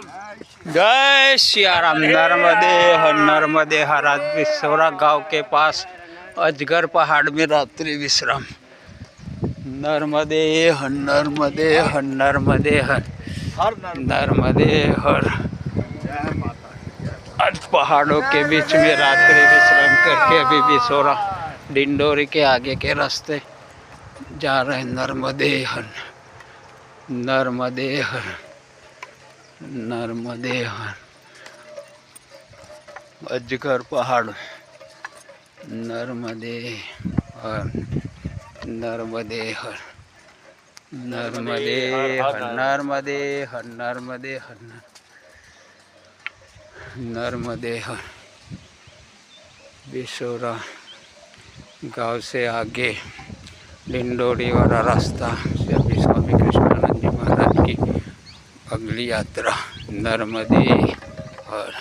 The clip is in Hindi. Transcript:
जय सियाराम। नर्मदे हर नर्मदे हर। आज बिसौरा गांव के पास अजगर पहाड़ में रात्रि विश्राम। नर्मदे हर नर्मदे हर नर्मदे हर नर्मदे हर। आज पहाड़ों के बीच में रात्रि विश्राम करके अभी बिसौरा डिंडोरी के आगे के रास्ते जा रहे हैं। नर्मदे हर नर्मदे हर नर्मदे हर। अजगर पहाड़ नर्मदे हर नर्मदे हर नर्मदे हर नर्मदे हर नर्मदे हर नर्मदे हर। बिसौरा गांव से आगे डिंडोरी वाला रास्ता से अभी स्वामी कृष्णानंद जी महाराज की अगली यात्रा नर्मदे हर।